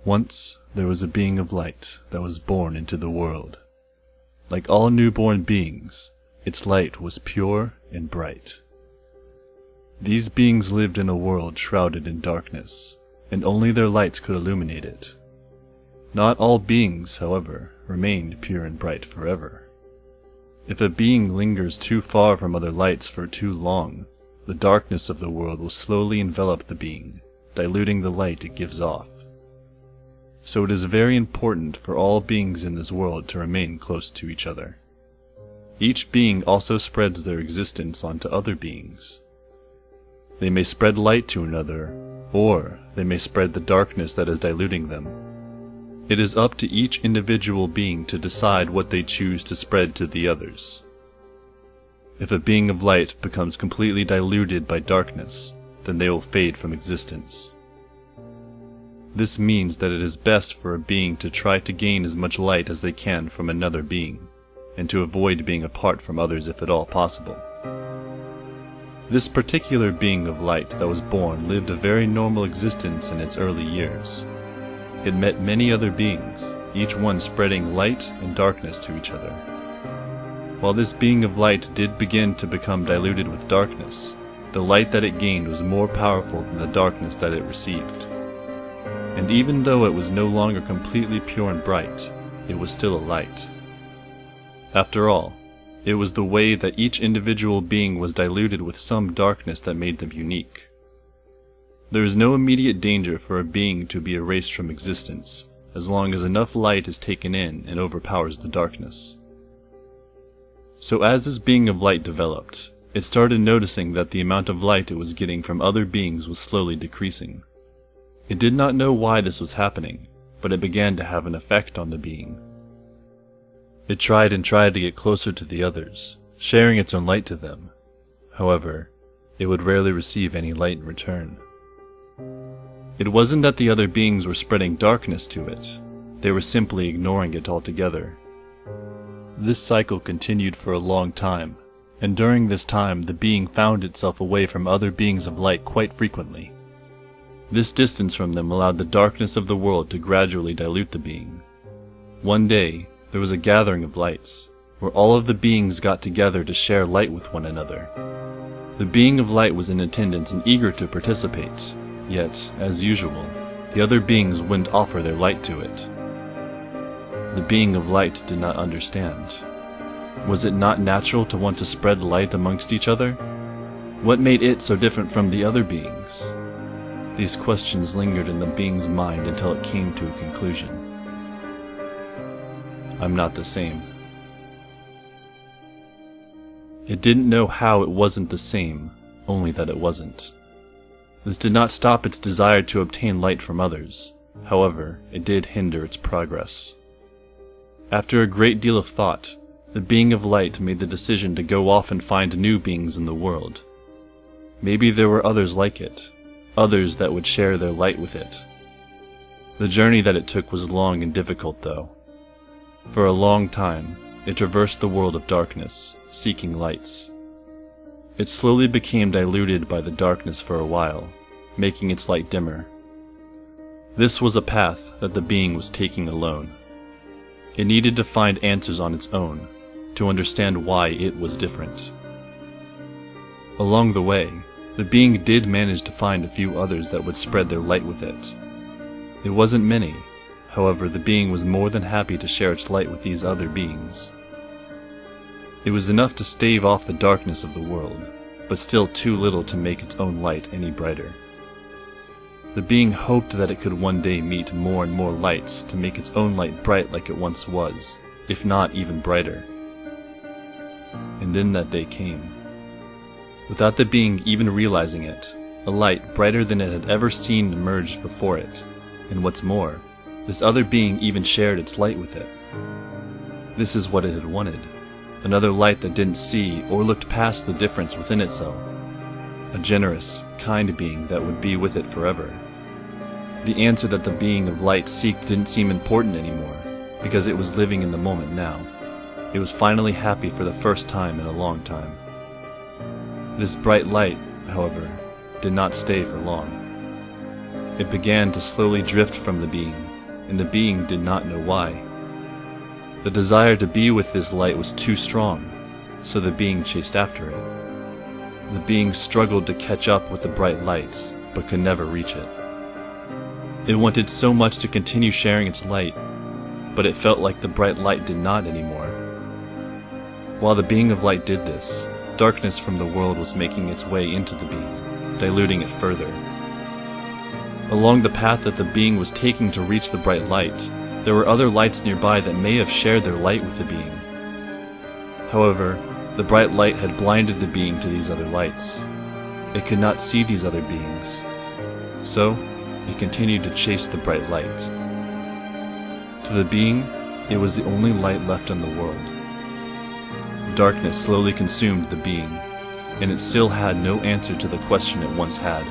Once there was a being of light that was born into the world. Like all newborn beings, its light was pure and bright. These beings lived in a world shrouded in darkness, and only their lights could illuminate it. Not all beings, however, remained pure and bright forever. If a being lingers too far from other lights for too long, the darkness of the world will slowly envelop the being, diluting the light it gives off. So it is very important for all beings in this world to remain close to each other. Each being also spreads their existence onto other beings. They may spread light to another, or they may spread the darkness that is diluting them. It is up to each individual being to decide what they choose to spread to the others. If a being of light becomes completely diluted by darkness, then they will fade from existence. This means that it is best for a being to try to gain as much light as they can from another being, and to avoid being apart from others if at all possible. This particular being of light that was born lived a very normal existence in its early years. It met many other beings, each one spreading light and darkness to each other. While this being of light did begin to become diluted with darkness, the light that it gained was more powerful than the darkness that it received. And even though it was no longer completely pure and bright, it was still a light. After all, it was the way that each individual being was diluted with some darkness that made them unique. There is no immediate danger for a being to be erased from existence, as long as enough light is taken in and overpowers the darkness. So as this being of light developed, it started noticing that the amount of light it was getting from other beings was slowly decreasing. It did not know why this was happening, but it began to have an effect on the being. It tried to get closer to the others, sharing its own light to them. However, it would rarely receive any light in return. It wasn't that the other beings were spreading darkness to it, they were simply ignoring it altogether. This cycle continued for a long time, and during this time the being found itself away from other beings of light quite frequently. This distance from them allowed the darkness of the world to gradually dilute the being. One day, there was a gathering of lights, where all of the beings got together to share light with one another. The being of light was in attendance and eager to participate, yet, as usual, the other beings wouldn't offer their light to it. The being of light did not understand. Was it not natural to want to spread light amongst each other? What made it so different from the other beings? These questions lingered in the being's mind until it came to a conclusion. I'm not the same. It didn't know how it wasn't the same, only that it wasn't. This did not stop its desire to obtain light from others. However, it did hinder its progress. After a great deal of thought, the being of light made the decision to go off and find new beings in the world. Maybe there were others like it, others that would share their light with it. The journey that it took was long and difficult though. For a long time, it traversed the world of darkness, seeking lights. It slowly became diluted by the darkness for a while, making its light dimmer. This was a path that the being was taking alone. It needed to find answers on its own, to understand why it was different. Along the way, the being did manage to find a few others that would spread their light with it. It wasn't many, however the being was more than happy to share its light with these other beings. It was enough to stave off the darkness of the world, but still too little to make its own light any brighter. The being hoped that it could one day meet more and more lights to make its own light bright like it once was, if not even brighter. And then that day came. Without the being even realizing it, a light brighter than it had ever seen emerged before it, and what's more, this other being even shared its light with it. This is what it had wanted, another light that didn't see or looked past the difference within itself, a generous, kind being that would be with it forever. The answer that the being of light seeked didn't seem important anymore, because it was living in the moment now. It was finally happy for the first time in a long time. This bright light, however, did not stay for long. It began to slowly drift from the being, and the being did not know why. The desire to be with this light was too strong, so the being chased after it. The being struggled to catch up with the bright light, but could never reach it. It wanted so much to continue sharing its light, but it felt like the bright light did not anymore. While the being of light did this, darkness from the world was making its way into the being, diluting it further. Along the path that the being was taking to reach the bright light, there were other lights nearby that may have shared their light with the being. However, the bright light had blinded the being to these other lights. It could not see these other beings. So, it continued to chase the bright light. To the being, it was the only light left in the world. Darkness slowly consumed the being, and it still had no answer to the question it once had.